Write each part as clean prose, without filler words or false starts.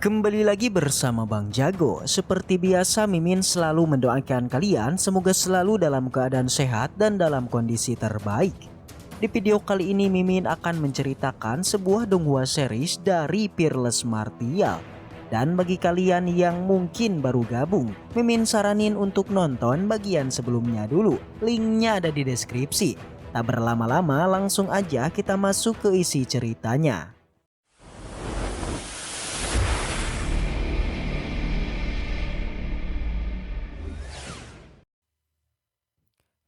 Kembali lagi bersama Bang Jago. Seperti biasa Mimin selalu mendoakan kalian semoga selalu dalam keadaan sehat dan dalam kondisi terbaik. Di video kali ini Mimin akan menceritakan sebuah donghua series dari Fearless Martial. Dan bagi kalian yang mungkin baru gabung, Mimin saranin untuk nonton bagian sebelumnya dulu. Linknya ada di deskripsi. Tak berlama-lama langsung aja kita masuk ke isi ceritanya.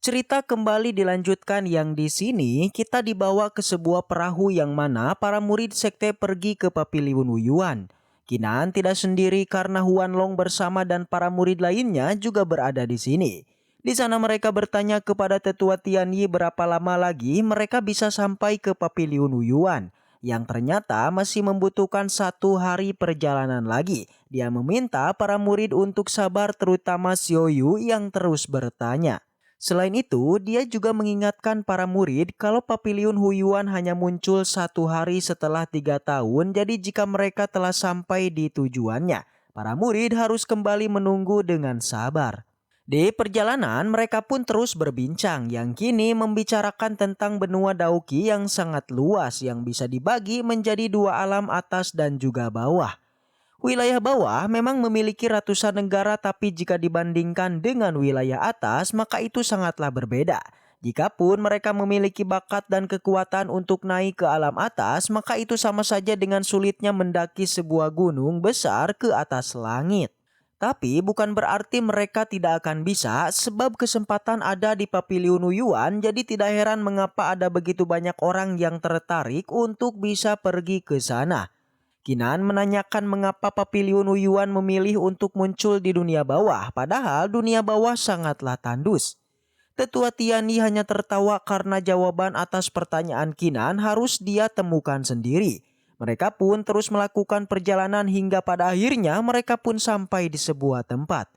Cerita kembali dilanjutkan yang di sini kita dibawa ke sebuah perahu yang mana para murid sekte pergi ke Paviliun Wuyuan. Kinan tidak sendiri karena Huan Long bersama dan para murid lainnya juga berada di sini. Di sana mereka bertanya kepada tetua Tianyi berapa lama lagi mereka bisa sampai ke Paviliun Wuyuan. Yang ternyata masih membutuhkan 1 hari perjalanan lagi. Dia meminta para murid untuk sabar terutama Xiaoyu yang terus bertanya. Selain itu, dia juga mengingatkan para murid kalau Paviliun Wuyuan hanya muncul 1 hari setelah 3 tahun, jadi jika mereka telah sampai di tujuannya, para murid harus kembali menunggu dengan sabar. Di perjalanan, mereka pun terus berbincang yang kini membicarakan tentang benua Dauki yang sangat luas yang bisa dibagi menjadi 2 alam atas dan juga bawah. Wilayah bawah memang memiliki ratusan negara tapi jika dibandingkan dengan wilayah atas maka itu sangatlah berbeda. Jikapun mereka memiliki bakat dan kekuatan untuk naik ke alam atas maka itu sama saja dengan sulitnya mendaki sebuah gunung besar ke atas langit. Tapi bukan berarti mereka tidak akan bisa sebab kesempatan ada di Paviliun Wuyuan jadi tidak heran mengapa ada begitu banyak orang yang tertarik untuk bisa pergi ke sana. Kinan menanyakan mengapa Paviliun Wuyuan memilih untuk muncul di dunia bawah, padahal dunia bawah sangatlah tandus. Tetua Tianyi hanya tertawa karena jawaban atas pertanyaan Kinan harus dia temukan sendiri. Mereka pun terus melakukan perjalanan hingga pada akhirnya mereka pun sampai di sebuah tempat.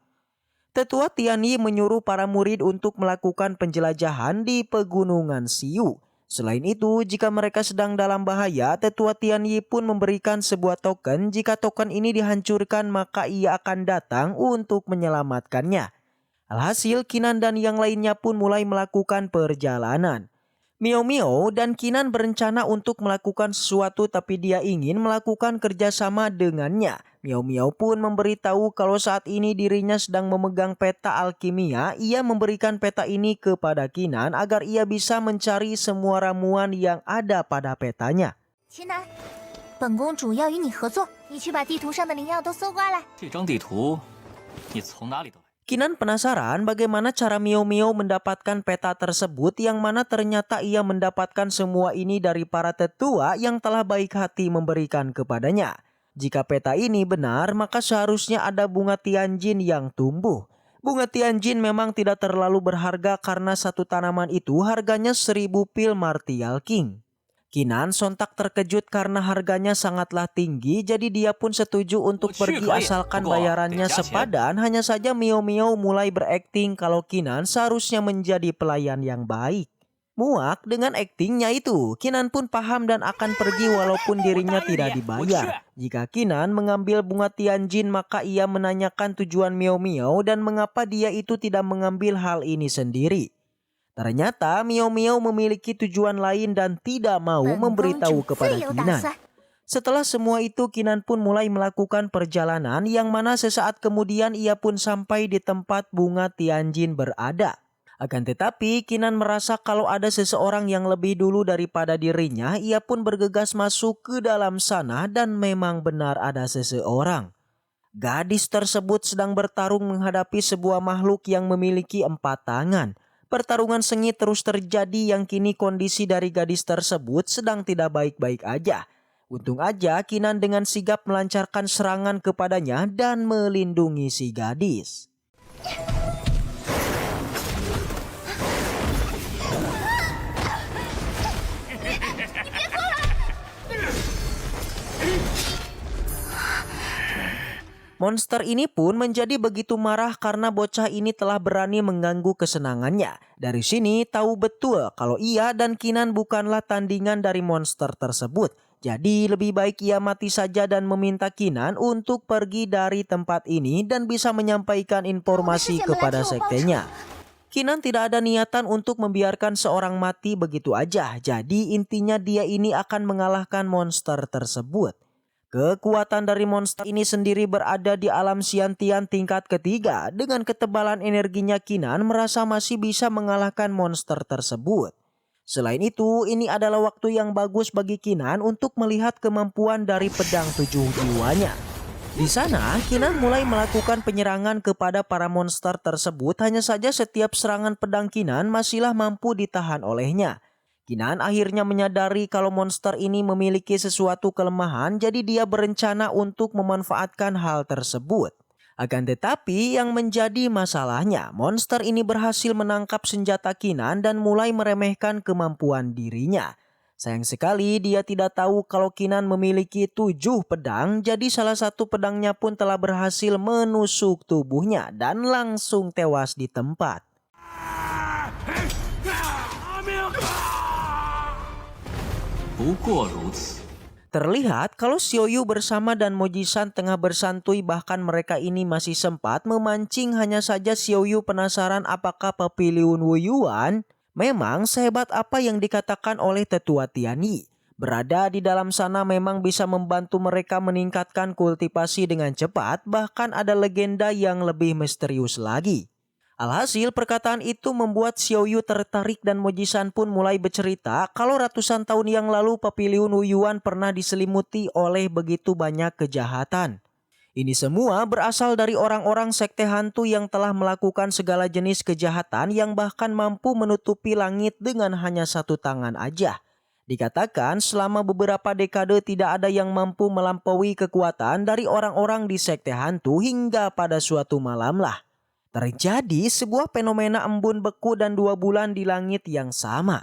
Tetua Tianyi menyuruh para murid untuk melakukan penjelajahan di pegunungan Siu. Selain itu, jika mereka sedang dalam bahaya, Tetua Tianyi pun memberikan sebuah token. Jika token ini dihancurkan, maka ia akan datang untuk menyelamatkannya. Alhasil, Kinan dan yang lainnya pun mulai melakukan perjalanan. Miao Miao dan Kinan berencana untuk melakukan sesuatu tapi dia ingin melakukan kerjasama dengannya. Miao Miao pun memberitahu kalau saat ini dirinya sedang memegang peta alkimia. Ia memberikan peta ini kepada Kinan agar ia bisa mencari semua ramuan yang ada pada petanya. Kinan, 本公主要与你合作，你去把地图上的灵药都搜刮来。这张地图，你从哪里得来？ Kinan penasaran bagaimana cara Miao Miao mendapatkan peta tersebut yang mana ternyata ia mendapatkan semua ini dari para tetua yang telah baik hati memberikan kepadanya. Jika peta ini benar maka seharusnya ada bunga Tianjin yang tumbuh. Bunga Tianjin memang tidak terlalu berharga karena satu tanaman itu harganya 1000 pil Martial King. Kinan sontak terkejut karena harganya sangatlah tinggi jadi dia pun setuju untuk pergi asalkan bayarannya sepadan. Hanya saja Miao Miao mulai berakting kalau Kinan seharusnya menjadi pelayan yang baik. Muak dengan aktingnya itu, Kinan pun paham dan akan pergi walaupun dirinya tidak dibayar. Jika Kinan mengambil bunga Tianjin maka ia menanyakan tujuan Miao Miao dan mengapa dia itu tidak mengambil hal ini sendiri. Ternyata Miao Miao memiliki tujuan lain dan tidak mau memberitahu kepada Kinan. Setelah semua itu Kinan pun mulai melakukan perjalanan yang mana sesaat kemudian ia pun sampai di tempat bunga Tianjin berada. Akan tetapi Kinan merasa kalau ada seseorang yang lebih dulu daripada dirinya, ia pun bergegas masuk ke dalam sana dan memang benar ada seseorang. Gadis tersebut sedang bertarung menghadapi sebuah makhluk yang memiliki 4 tangan. Pertarungan sengit terus terjadi yang kini kondisi dari gadis tersebut sedang tidak baik-baik aja. Untung aja Kinan dengan sigap melancarkan serangan kepadanya dan melindungi si gadis. Monster ini pun menjadi begitu marah karena bocah ini telah berani mengganggu kesenangannya. Dari sini tahu betul kalau ia dan Kinan bukanlah tandingan dari monster tersebut. Jadi lebih baik ia mati saja dan meminta Kinan untuk pergi dari tempat ini dan bisa menyampaikan informasi kepada sektenya. Kinan tidak ada niatan untuk membiarkan seorang mati begitu aja. Jadi intinya dia ini akan mengalahkan monster tersebut. Kekuatan dari monster ini sendiri berada di alam Xiantian tingkat ketiga. Dengan ketebalan energinya Kinan merasa masih bisa mengalahkan monster tersebut. Selain itu, ini adalah waktu yang bagus bagi Kinan untuk melihat kemampuan dari pedang 7 jiwanya. Di sana, Kinan mulai melakukan penyerangan kepada para monster tersebut, hanya saja setiap serangan pedang Kinan masihlah mampu ditahan olehnya. Kinan akhirnya menyadari kalau monster ini memiliki sesuatu kelemahan, jadi dia berencana untuk memanfaatkan hal tersebut. Akan tetapi yang menjadi masalahnya, monster ini berhasil menangkap senjata Kinan dan mulai meremehkan kemampuan dirinya. Sayang sekali dia tidak tahu kalau Kinan memiliki 7 pedang, jadi salah satu pedangnya pun telah berhasil menusuk tubuhnya dan langsung tewas di tempat. 不过如此。 Terlihat kalau Xiaoyu bersama dan Moji-san tengah bersantuy, bahkan mereka ini masih sempat memancing. Hanya saja Xiaoyu penasaran apakah Papiliun Wuyuan memang sehebat apa yang dikatakan oleh tetua Tianyi. Berada di dalam sana memang bisa membantu mereka meningkatkan kultivasi dengan cepat, bahkan ada legenda yang lebih misterius lagi. Alhasil perkataan itu membuat Xiaoyu tertarik dan Moji-san pun mulai bercerita kalau ratusan tahun yang lalu Papiliun Wuyuan pernah diselimuti oleh begitu banyak kejahatan. Ini semua berasal dari orang-orang sekte hantu yang telah melakukan segala jenis kejahatan yang bahkan mampu menutupi langit dengan hanya satu tangan aja. Dikatakan selama beberapa dekade tidak ada yang mampu melampaui kekuatan dari orang-orang di sekte hantu hingga pada suatu malam lah. Terjadi sebuah fenomena embun beku dan 2 bulan di langit yang sama.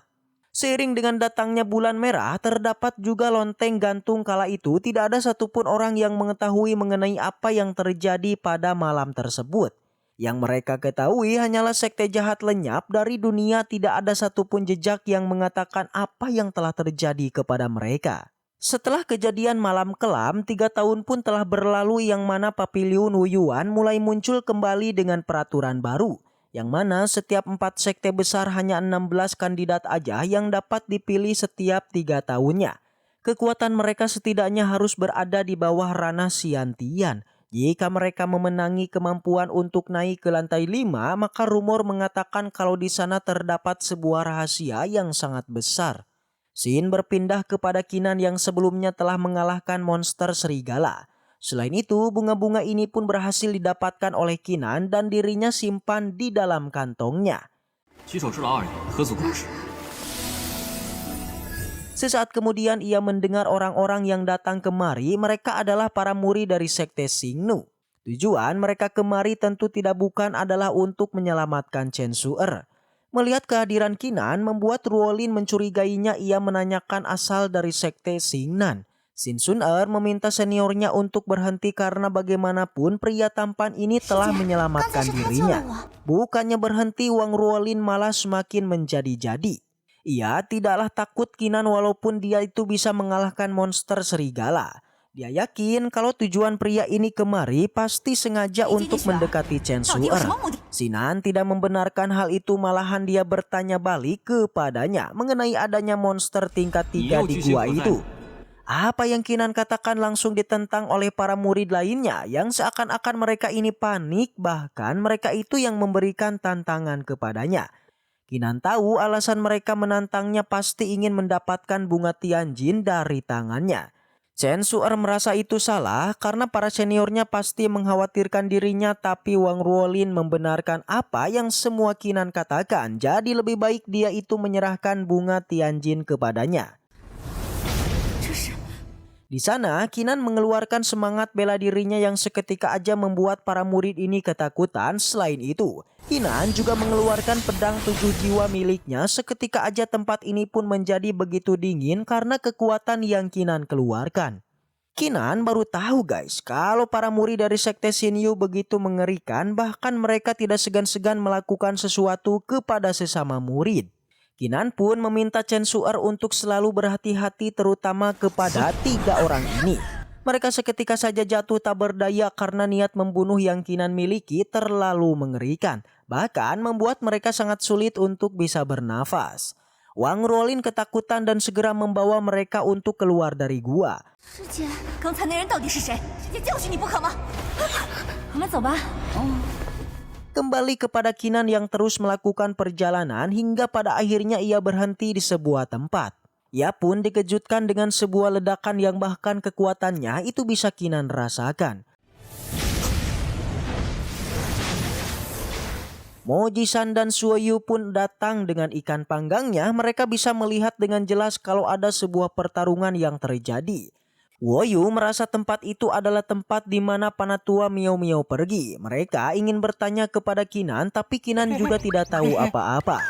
Seiring dengan datangnya bulan merah, terdapat juga lonteng gantung. Kala itu tidak ada satupun orang yang mengetahui mengenai apa yang terjadi pada malam tersebut. Yang mereka ketahui hanyalah sekte jahat lenyap dari dunia, tidak ada satupun jejak yang mengatakan apa yang telah terjadi kepada mereka. Setelah kejadian malam kelam, 3 tahun pun telah berlalu yang mana Papiliun Wuyuan mulai muncul kembali dengan peraturan baru. Yang mana setiap 4 sekte besar hanya 16 kandidat aja yang dapat dipilih setiap 3 tahunnya. Kekuatan mereka setidaknya harus berada di bawah ranah Xiantian. Jika mereka memenangi kemampuan untuk naik ke lantai 5, maka rumor mengatakan kalau di sana terdapat sebuah rahasia yang sangat besar. Scene berpindah kepada Kinan yang sebelumnya telah mengalahkan monster serigala. Selain itu, bunga-bunga ini pun berhasil didapatkan oleh Kinan dan dirinya simpan di dalam kantongnya. 举手之劳而已，何足挂齿。 Sesaat kemudian ia mendengar orang-orang yang datang kemari. Mereka adalah para murid dari sekte Xingnu. Tujuan mereka kemari tentu tidak bukan adalah untuk menyelamatkan Chen Su'er. Melihat kehadiran Kinan membuat Ruolin mencurigainya. Ia menanyakan asal dari sekte Xingnan. Xin Sun-er meminta seniornya untuk berhenti karena bagaimanapun pria tampan ini telah menyelamatkan dirinya. Bukannya berhenti, Wang Ruolin malah semakin menjadi-jadi. Ia tidaklah takut Kinan walaupun dia itu bisa mengalahkan monster serigala. Dia yakin kalau tujuan pria ini kemari pasti sengaja untuk mendekati Chen Su'er. Sinan tidak membenarkan hal itu, malahan dia bertanya balik kepadanya mengenai adanya monster tingkat 3 di gua itu. Apa yang Kinan katakan langsung ditentang oleh para murid lainnya yang seakan-akan mereka ini panik, bahkan mereka itu yang memberikan tantangan kepadanya. Kinan tahu alasan mereka menantangnya pasti ingin mendapatkan bunga Tianjin dari tangannya. Chen Su'er merasa itu salah karena para seniornya pasti mengkhawatirkan dirinya, tapi Wang Ruolin membenarkan apa yang semua Kinan katakan. Jadi lebih baik dia itu menyerahkan bunga Tianjin kepadanya. Di sana, Kinan mengeluarkan semangat bela dirinya yang seketika aja membuat para murid ini ketakutan. Selain itu, Kinan juga mengeluarkan pedang 7 jiwa miliknya. Seketika aja tempat ini pun menjadi begitu dingin karena kekuatan yang Kinan keluarkan. Kinan baru tahu guys, kalau para murid dari sekte Xinyu begitu mengerikan, bahkan mereka tidak segan-segan melakukan sesuatu kepada sesama murid. Kinan pun meminta Chen Su'er untuk selalu berhati-hati terutama kepada 3 orang ini. Mereka seketika saja jatuh tak berdaya karena niat membunuh yang Kinan miliki terlalu mengerikan. Bahkan membuat mereka sangat sulit untuk bisa bernafas. Wang Ruolin ketakutan dan segera membawa mereka untuk keluar dari gua. 师姐，刚才那人到底是谁？直接教训你不可吗？我们走吧。 Kembali kepada Kinan yang terus melakukan perjalanan hingga pada akhirnya ia berhenti di sebuah tempat. Ia pun dikejutkan dengan sebuah ledakan yang bahkan kekuatannya itu bisa Kinan rasakan. Mo Jisan dan Suoyu pun datang dengan ikan panggangnya. Mereka bisa melihat dengan jelas kalau ada sebuah pertarungan yang terjadi. Woyu merasa tempat itu adalah tempat di mana Panatua Miao Miao pergi. Mereka ingin bertanya kepada Kinan, tapi Kinan juga tidak tahu apa-apa.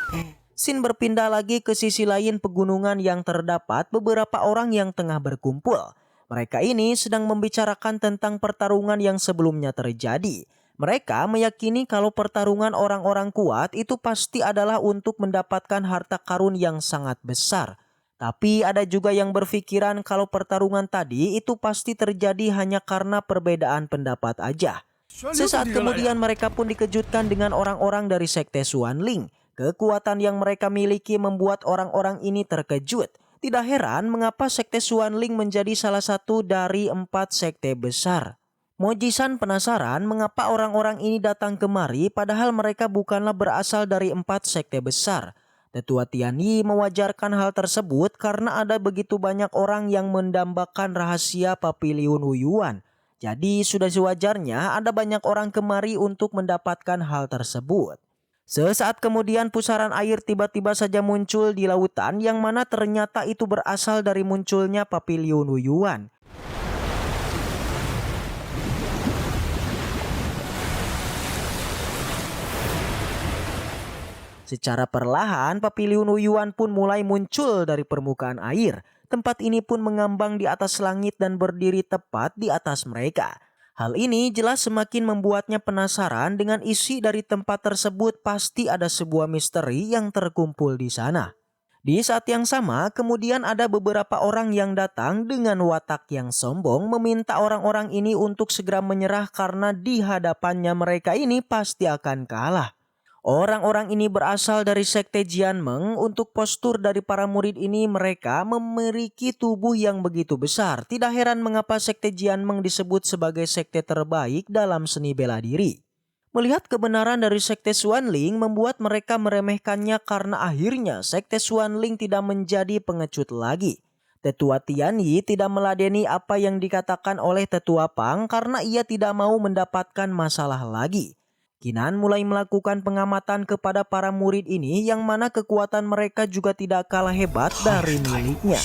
Sin berpindah lagi ke sisi lain pegunungan yang terdapat beberapa orang yang tengah berkumpul. Mereka ini sedang membicarakan tentang pertarungan yang sebelumnya terjadi. Mereka meyakini kalau pertarungan orang-orang kuat itu pasti adalah untuk mendapatkan harta karun yang sangat besar. Tapi ada juga yang berpikiran kalau pertarungan tadi itu pasti terjadi hanya karena perbedaan pendapat aja. Sesaat kemudian mereka pun dikejutkan dengan orang-orang dari Sekte Xuanling. Kekuatan yang mereka miliki membuat orang-orang ini terkejut. Tidak heran mengapa Sekte Xuanling menjadi salah satu dari 4 sekte besar. Mo Jisan penasaran mengapa orang-orang ini datang kemari padahal mereka bukanlah berasal dari 4 sekte besar. Tetua Tianyi mewajarkan hal tersebut karena ada begitu banyak orang yang mendambakan rahasia Papiliun Wuyuan. Jadi sudah sewajarnya ada banyak orang kemari untuk mendapatkan hal tersebut. Sesaat kemudian pusaran air tiba-tiba saja muncul di lautan yang mana ternyata itu berasal dari munculnya Papiliun Wuyuan. Secara perlahan, Papiliun Wuyuan pun mulai muncul dari permukaan air. Tempat ini pun mengambang di atas langit dan berdiri tepat di atas mereka. Hal ini jelas semakin membuatnya penasaran dengan isi dari tempat tersebut. Pasti ada sebuah misteri yang terkumpul di sana. Di saat yang sama, kemudian ada beberapa orang yang datang dengan watak yang sombong meminta orang-orang ini untuk segera menyerah karena di hadapannya mereka ini pasti akan kalah. Orang-orang ini berasal dari Sekte Jianmeng. Untuk postur dari para murid ini mereka memiliki tubuh yang begitu besar. Tidak heran mengapa Sekte Jianmeng disebut sebagai sekte terbaik dalam seni bela diri. Melihat kebenaran dari Sekte Xuanling membuat mereka meremehkannya karena akhirnya Sekte Xuanling tidak menjadi pengecut lagi. Tetua Tianyi tidak meladeni apa yang dikatakan oleh Tetua Pang karena ia tidak mau mendapatkan masalah lagi. Kinan mulai melakukan pengamatan kepada para murid ini yang mana kekuatan mereka juga tidak kalah hebat dari miliknya.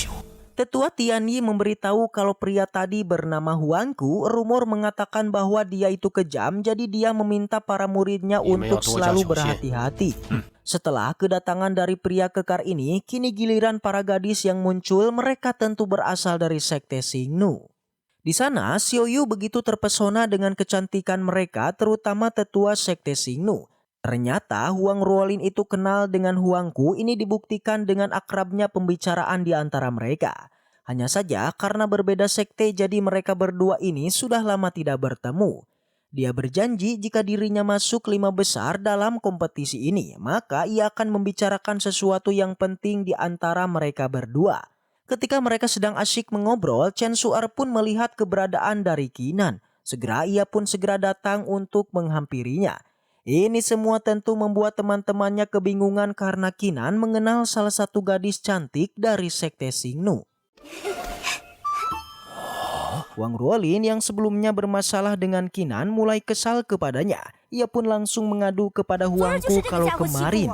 Tetua Tianyi memberitahu kalau pria tadi bernama Huangku. Rumor mengatakan bahwa dia itu kejam, jadi dia meminta para muridnya untuk selalu berhati-hati. Setelah kedatangan dari pria kekar ini, kini giliran para gadis yang muncul. Mereka tentu berasal dari Sekte Xingnu. Di sana, Xiaoyu begitu terpesona dengan kecantikan mereka, terutama tetua Sekte Xingnu. Ternyata Huang Ruolin itu kenal dengan Huangku. Ini dibuktikan dengan akrabnya pembicaraan di antara mereka. Hanya saja karena berbeda sekte jadi mereka berdua ini sudah lama tidak bertemu. Dia berjanji jika dirinya masuk 5 besar dalam kompetisi ini, maka ia akan membicarakan sesuatu yang penting di antara mereka berdua. Ketika mereka sedang asyik mengobrol, Chen Su'er pun melihat keberadaan dari Kinan. Segera ia pun segera datang untuk menghampirinya. Ini semua tentu membuat teman-temannya kebingungan karena Kinan mengenal salah satu gadis cantik dari Sekte Xingnu. Wang Ruolin yang sebelumnya bermasalah dengan Kinan mulai kesal kepadanya. Ia pun langsung mengadu kepada Huangku kalau kemarin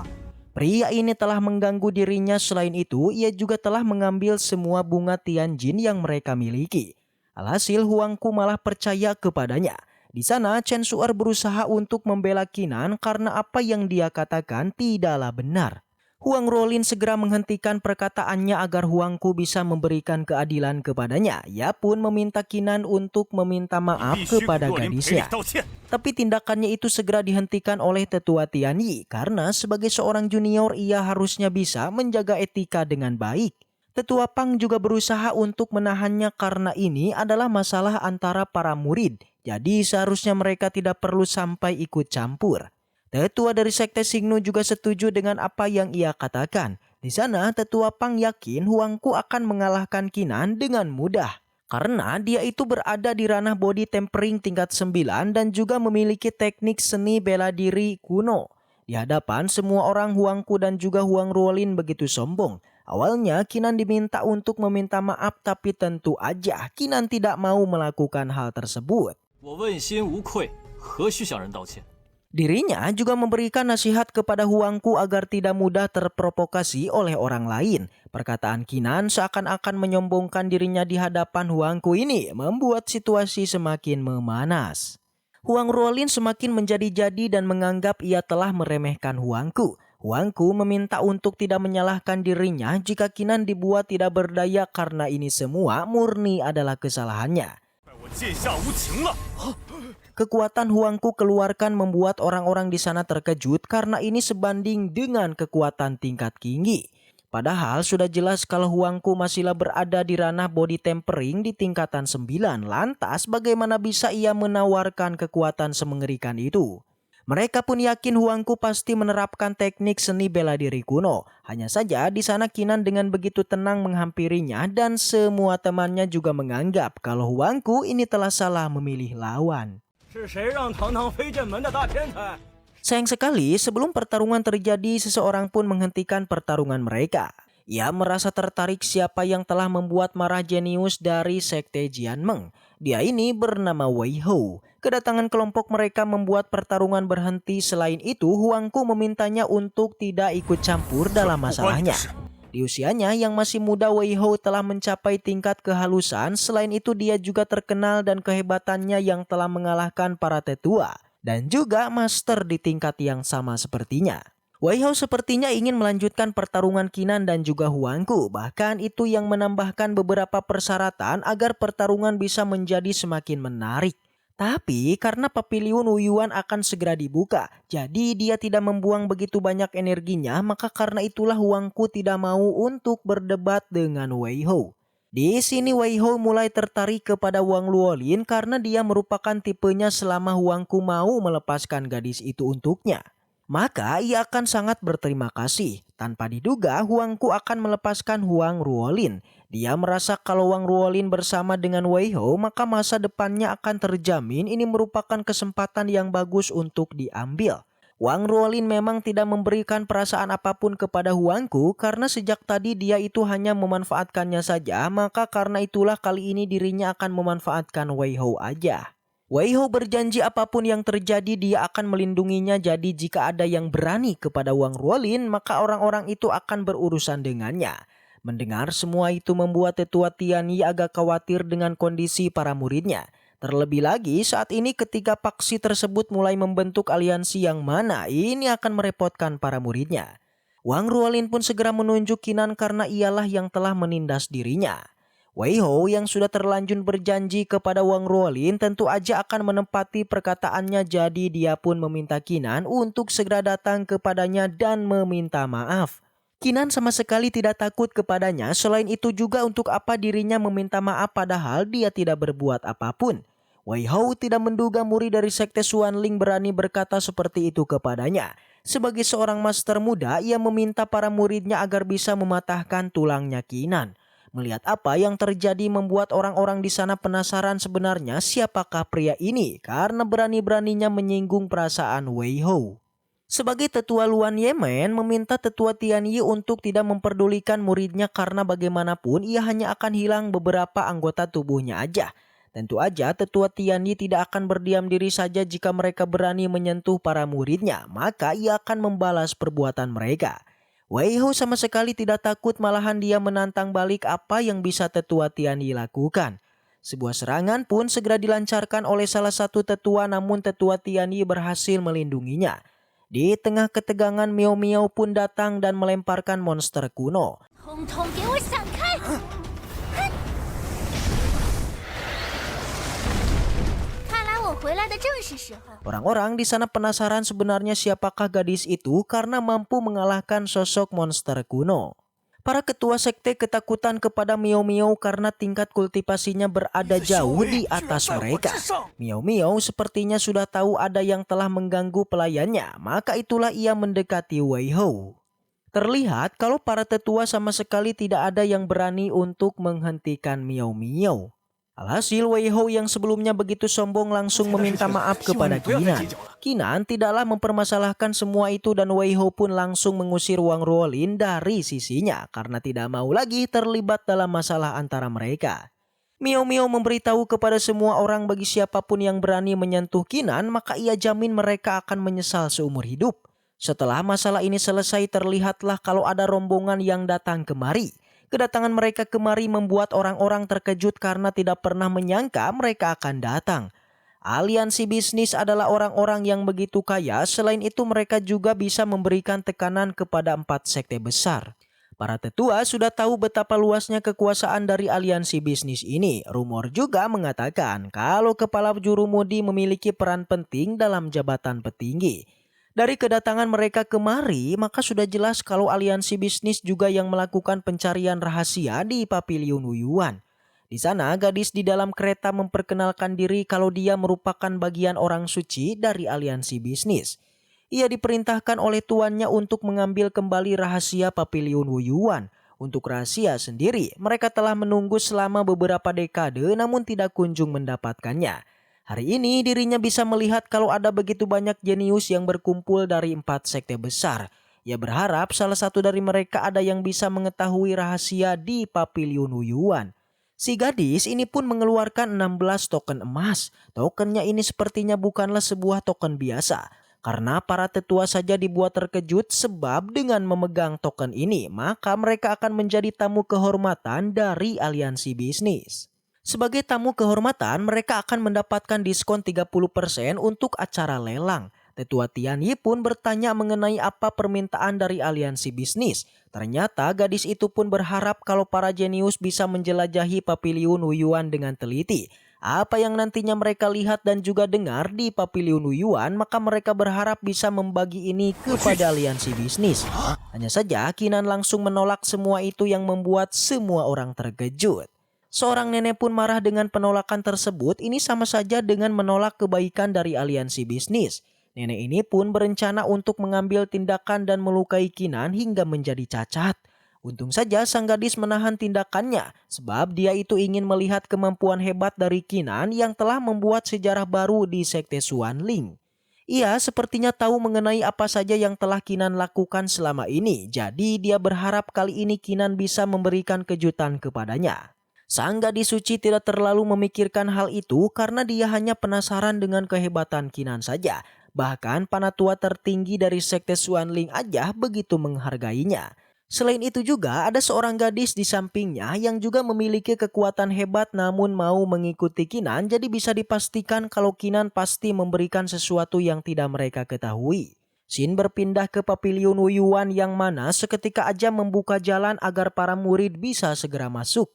pria ini telah mengganggu dirinya. Selain itu, ia juga telah mengambil semua bunga Tianjin yang mereka miliki. Alhasil Huangku malah percaya kepadanya. Di sana Chen Su'er berusaha untuk membela Kinan karena apa yang dia katakan tidaklah benar. Huang Ruolin segera menghentikan perkataannya agar Huangku bisa memberikan keadilan kepadanya. Ia pun meminta Qinan untuk meminta maaf kepada gadisnya. Tapi tindakannya itu segera dihentikan oleh tetua Tianyi karena sebagai seorang junior ia harusnya bisa menjaga etika dengan baik. Tetua Pang juga berusaha untuk menahannya karena ini adalah masalah antara para murid. Jadi seharusnya mereka tidak perlu sampai ikut campur. Tetua dari Sekte Xingnu juga setuju dengan apa yang ia katakan. Di sana Tetua Pang yakin Huangku akan mengalahkan Qinan dengan mudah. Karena dia itu berada di ranah body tempering tingkat 9 dan juga memiliki teknik seni bela diri kuno. Di hadapan semua orang Huangku dan juga Huang Ruolin begitu sombong. Awalnya Qinan diminta untuk meminta maaf tapi tentu aja Qinan tidak mau melakukan hal tersebut. 我问心无愧，何须向人道歉？ Dirinya juga memberikan nasihat kepada Huangku agar tidak mudah terprovokasi oleh orang lain. Perkataan Qinan seakan-akan menyombongkan dirinya di hadapan Huangku ini membuat situasi semakin memanas. Huang Ruolin semakin menjadi-jadi dan menganggap ia telah meremehkan Huangku. Huangku meminta untuk tidak menyalahkan dirinya jika Qinan dibuat tidak berdaya karena ini semua murni adalah kesalahannya. Kekuatan Huangku keluarkan membuat orang-orang di sana terkejut karena ini sebanding dengan kekuatan tingkat tinggi. Padahal sudah jelas kalau Huangku masihlah berada di ranah body tempering di tingkatan 9. Lantas bagaimana bisa ia menawarkan kekuatan semengerikan itu? Mereka pun yakin Huangku pasti menerapkan teknik seni bela diri kuno. Hanya saja di sana Qinan dengan begitu tenang menghampirinya dan semua temannya juga menganggap kalau Huangku ini telah salah memilih lawan. Sayang sekali sebelum pertarungan terjadi seseorang pun menghentikan pertarungan mereka. Ia merasa tertarik siapa yang telah membuat marah jenius dari Sekte Jianmeng. Dia ini bernama Wei Hou. Kedatangan kelompok mereka membuat pertarungan berhenti. Selain itu Huangku memintanya untuk tidak ikut campur dalam masalahnya. Di usianya yang masih muda Wei Hou telah mencapai tingkat kehalusan. Selain itu dia juga terkenal dan kehebatannya yang telah mengalahkan para tetua. Dan juga master di tingkat yang sama sepertinya. Wei Hou sepertinya ingin melanjutkan pertarungan Qinan dan juga Huangku. Bahkan itu yang menambahkan beberapa persyaratan agar pertarungan bisa menjadi semakin menarik. Tapi karena Paviliun Wuyuan akan segera dibuka, jadi dia tidak membuang begitu banyak energinya, maka karena itulah Huangku tidak mau untuk berdebat dengan Wei Hou. Di sini Wei Hou mulai tertarik kepada Huang Ruolin karena dia merupakan tipenya selama Huangku mau melepaskan gadis itu untuknya. Maka ia akan sangat berterima kasih. Tanpa diduga Huangku akan melepaskan Huang Ruolin. Dia merasa kalau Huang Ruolin bersama dengan Wei Hou maka masa depannya akan terjamin. Ini merupakan kesempatan yang bagus untuk diambil. Huang Ruolin memang tidak memberikan perasaan apapun kepada Huangku karena sejak tadi dia itu hanya memanfaatkannya saja. Maka karena itulah kali ini dirinya akan memanfaatkan Wei Hou aja. Wei Hou berjanji apapun yang terjadi dia akan melindunginya, jadi jika ada yang berani kepada Huang Ruolin maka orang-orang itu akan berurusan dengannya. Mendengar semua itu membuat tetua Tianyi agak khawatir dengan kondisi para muridnya. Terlebih lagi saat ini ketika paksi tersebut mulai membentuk aliansi yang mana ini akan merepotkan para muridnya. Huang Ruolin pun segera menunjuk Qinan karena ialah yang telah menindas dirinya. Wei Hou yang sudah terlanjur berjanji kepada Huang Ruolin tentu aja akan menepati perkataannya, jadi dia pun meminta Qinan untuk segera datang kepadanya dan meminta maaf. Qinan sama sekali tidak takut kepadanya, selain itu juga untuk apa dirinya meminta maaf padahal dia tidak berbuat apapun. Wei Hou tidak menduga murid dari Sekte Xuanling berani berkata seperti itu kepadanya. Sebagai seorang master muda, ia meminta para muridnya agar bisa mematahkan tulangnya Qinan. Melihat apa yang terjadi membuat orang-orang di sana penasaran sebenarnya siapakah pria ini karena berani-beraninya menyinggung perasaan Wei Hou. Sebagai tetua Luan Yemen meminta tetua Tianyi untuk tidak memperdulikan muridnya karena bagaimanapun ia hanya akan hilang beberapa anggota tubuhnya aja. Tentu aja tetua Tianyi tidak akan berdiam diri saja jika mereka berani menyentuh para muridnya, maka ia akan membalas perbuatan mereka. Wei Hou sama sekali tidak takut, malahan dia menantang balik apa yang bisa tetua Tianyi lakukan. Sebuah serangan pun segera dilancarkan oleh salah satu tetua namun tetua Tianyi berhasil melindunginya. Di tengah ketegangan, Miao Miao pun datang dan melemparkan monster kuno. 统统给我闪开！ 看来我回来的正是时候。 Orang-orang di sana penasaran sebenarnya siapakah gadis itu karena mampu mengalahkan sosok monster kuno. Para ketua sekte ketakutan kepada Miao Miao karena tingkat kultivasinya berada jauh di atas mereka. Miao Miao sepertinya sudah tahu ada yang telah mengganggu pelayannya, maka itulah ia mendekati Wei Hou. Terlihat kalau para tetua sama sekali tidak ada yang berani untuk menghentikan Miao Miao. Alhasil Wei Hou yang sebelumnya begitu sombong langsung meminta maaf kepada Qinan. Qinan tidaklah mempermasalahkan semua itu dan Wei Hou pun langsung mengusir Wang Ruolin dari sisinya karena tidak mau lagi terlibat dalam masalah antara mereka. Miao Miao memberitahu kepada semua orang bagi siapapun yang berani menyentuh Qinan maka ia jamin mereka akan menyesal seumur hidup. Setelah masalah ini selesai terlihatlah kalau ada rombongan yang datang kemari. Kedatangan mereka kemari membuat orang-orang terkejut karena tidak pernah menyangka mereka akan datang. Aliansi bisnis adalah orang-orang yang begitu kaya, selain itu mereka juga bisa memberikan tekanan kepada 4 sekte besar. Para tetua sudah tahu betapa luasnya kekuasaan dari aliansi bisnis ini. Rumor juga mengatakan kalau kepala jurumudi memiliki peran penting dalam jabatan petinggi. Dari kedatangan mereka kemari, maka sudah jelas kalau aliansi bisnis juga yang melakukan pencarian rahasia di Paviliun Wuyuan. Di sana, gadis di dalam kereta memperkenalkan diri kalau dia merupakan bagian orang suci dari aliansi bisnis. Ia diperintahkan oleh tuannya untuk mengambil kembali rahasia Paviliun Wuyuan. Untuk rahasia sendiri, mereka telah menunggu selama beberapa dekade namun tidak kunjung mendapatkannya. Hari ini dirinya bisa melihat kalau ada begitu banyak jenius yang berkumpul dari 4 sekte besar. Ia berharap salah satu dari mereka ada yang bisa mengetahui rahasia di Paviliun Wuyuan. Si gadis ini pun mengeluarkan 16 token emas. Tokennya ini sepertinya bukanlah sebuah token biasa. Karena para tetua saja dibuat terkejut sebab dengan memegang token ini maka mereka akan menjadi tamu kehormatan dari aliansi bisnis. Sebagai tamu kehormatan, mereka akan mendapatkan diskon 30% untuk acara lelang. Tetua Tianyi pun bertanya mengenai apa permintaan dari aliansi bisnis. Ternyata gadis itu pun berharap kalau para jenius bisa menjelajahi Paviliun Wuyuan dengan teliti. Apa yang nantinya mereka lihat dan juga dengar di Paviliun Wuyuan, maka mereka berharap bisa membagi ini kepada aliansi bisnis. Hanya saja Qinan langsung menolak semua itu yang membuat semua orang terkejut. Seorang nenek pun marah dengan penolakan tersebut. Ini sama saja dengan menolak kebaikan dari aliansi bisnis. Nenek ini pun berencana untuk mengambil tindakan dan melukai Qinan hingga menjadi cacat. Untung saja sang gadis menahan tindakannya sebab dia itu ingin melihat kemampuan hebat dari Qinan yang telah membuat sejarah baru di sekte Xuanling. Ia sepertinya tahu mengenai apa saja yang telah Qinan lakukan selama ini. Jadi dia berharap kali ini Qinan bisa memberikan kejutan kepadanya. Sang gadis suci tidak terlalu memikirkan hal itu karena dia hanya penasaran dengan kehebatan Qinan saja. Bahkan panatua tertinggi dari sekte Xuanling aja begitu menghargainya. Selain itu juga ada seorang gadis di sampingnya yang juga memiliki kekuatan hebat namun mau mengikuti Qinan, jadi bisa dipastikan kalau Qinan pasti memberikan sesuatu yang tidak mereka ketahui. Xin berpindah ke Paviliun Wuyuan yang mana seketika aja membuka jalan agar para murid bisa segera masuk.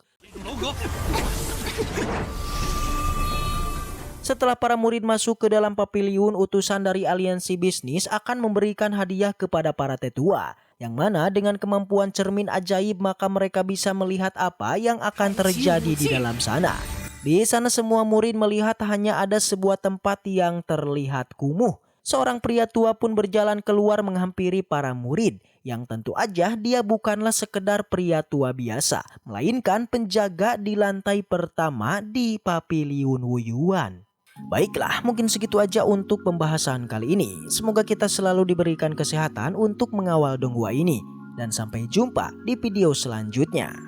Setelah para murid masuk ke dalam paviliun, utusan dari aliansi bisnis akan memberikan hadiah kepada para tetua. Yang mana dengan kemampuan cermin ajaib maka mereka bisa melihat apa yang akan terjadi di dalam sana. Di sana semua murid melihat hanya ada sebuah tempat yang terlihat kumuh. Seorang pria tua pun berjalan keluar menghampiri para murid. Yang tentu aja dia bukanlah sekedar pria tua biasa, melainkan penjaga di lantai pertama di Paviliun Wuyuan. Baiklah, mungkin segitu aja untuk pembahasan kali ini. Semoga kita selalu diberikan kesehatan untuk mengawal Donghua ini. Dan sampai jumpa di video selanjutnya.